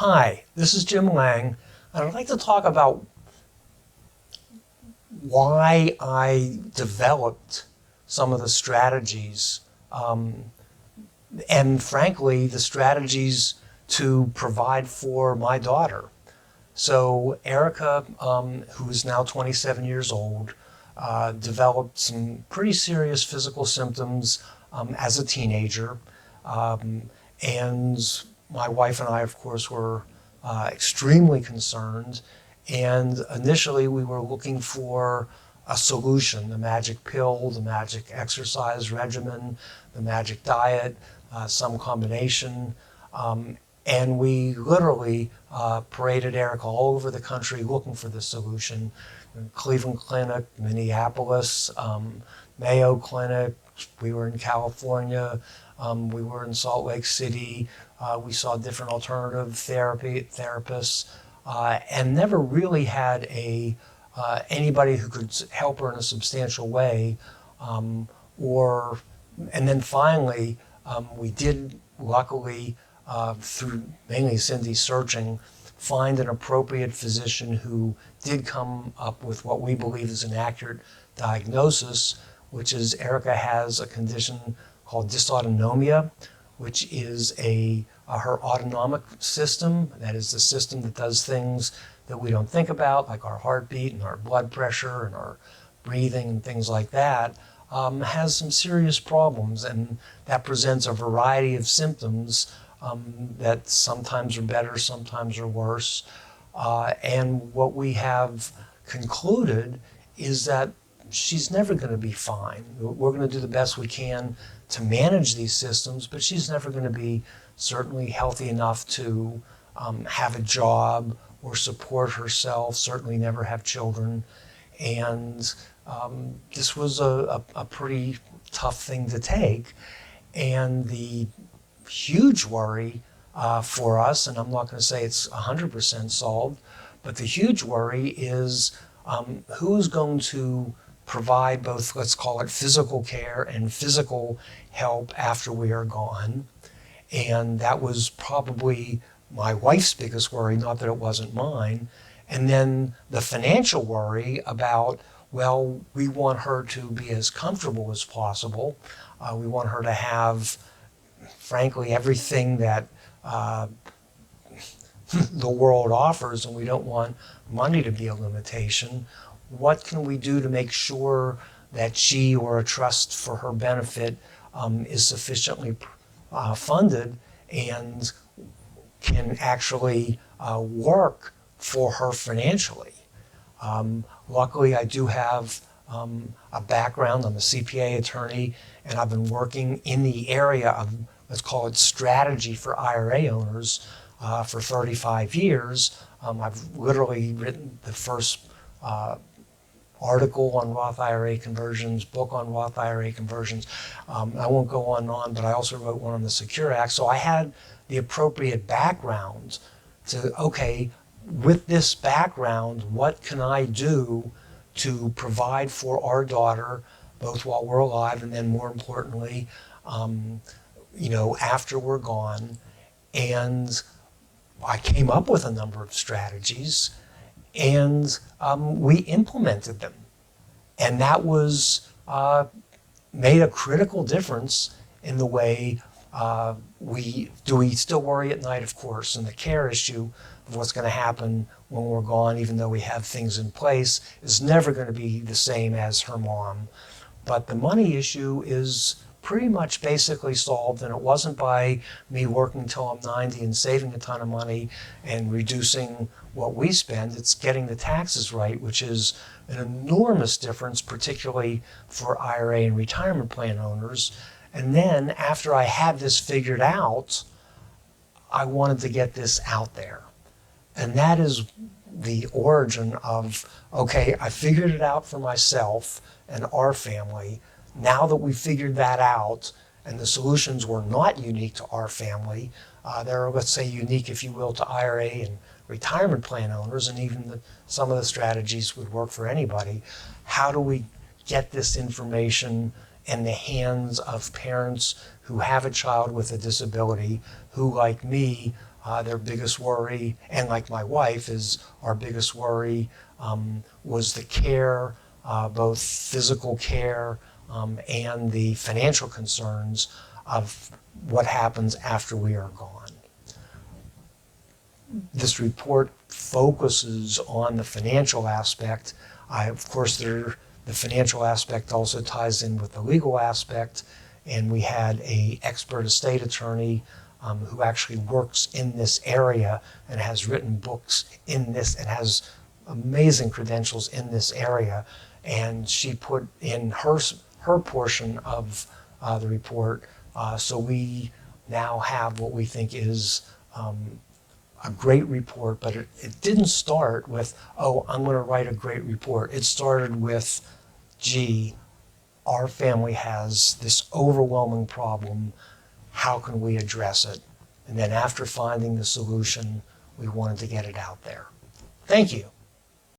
Hi, this is Jim Lange, and I'd like to talk about why I developed some of the strategies, and frankly, the strategies to provide for my daughter. So Erica, who is now 27 years old, developed some pretty serious physical symptoms as a teenager. And my wife and I, of course, were extremely concerned. And initially, we were looking for a solution, the magic pill, the magic exercise regimen, the magic diet, some combination. And we literally paraded Erica all over the country looking for the solution. Cleveland Clinic, Minneapolis, Mayo Clinic. We were in California. We were in Salt Lake City. We saw different alternative therapists, and never really had anybody who could help her in a substantial way. And then finally, we did luckily, through mainly Cindy's searching, find an appropriate physician who did come up with what we believe is an accurate diagnosis, which is Erica has a condition called dysautonomia, which is her autonomic system. That is the system that does things that we don't think about, like our heartbeat and our blood pressure and our breathing and things like that, has some serious problems, and that presents a variety of symptoms that sometimes are better, sometimes are worse. And what we have concluded is that she's never going to be fine. We're going to do the best we can to manage these systems, but she's never going to be certainly healthy enough to have a job or support herself, certainly never have children. And this was a pretty tough thing to take. And the huge worry for us, and I'm not going to say it's 100% solved, but the huge worry is who's going to provide both, let's call it physical care and physical help after we are gone. And that was probably my wife's biggest worry, not that it wasn't mine. And then the financial worry about, well, we want her to be as comfortable as possible. We want her to have, frankly, everything that the world offers, and we don't want money to be a limitation. What can we do to make sure that she or a trust for her benefit is sufficiently funded and can actually work for her financially? Luckily, I do have a background. I'm a CPA attorney, and I've been working in the area of, let's call it, strategy for IRA owners for 35 years. I've literally written the first article on Roth IRA conversions, book on Roth IRA conversions. I won't go on and on, but I also wrote one on the Secure Act. So I had the appropriate background to, okay, with this background, what can I do to provide for our daughter, both while we're alive and then more importantly, after we're gone? And I came up with a number of strategies, and we implemented them. And that was made a critical difference in the way we still worry at night, of course, and the care issue of what's going to happen when we're gone, even though we have things in place, is never going to be the same as her mom. But the money issue is pretty much basically solved, and it wasn't by me working till I'm 90 and saving a ton of money and reducing what we spend. It's getting the taxes right, which is an enormous difference, particularly for IRA and retirement plan owners. And then after I had this figured out, I wanted to get this out there. And that is the origin of, okay, I figured it out for myself and our family. Now that we figured that out, and the solutions were not unique to our family, they're, let's say, unique, if you will, to IRA and retirement plan owners, and even some of the strategies would work for anybody. How do we get this information in the hands of parents who have a child with a disability, who, like me, their biggest worry, and like my wife, is our biggest worry was the care, both physical care and the financial concerns of what happens after we are gone. This report focuses on the financial aspect. Of course, the financial aspect also ties in with the legal aspect, and we had an expert estate attorney who actually works in this area and has written books in this and has amazing credentials in this area. And she put in her portion of the report. So we now have what we think is a great report, but it didn't start with, oh, I'm going to write a great report. It started with, gee, our family has this overwhelming problem. How can we address it? And then after finding the solution, we wanted to get it out there. Thank you.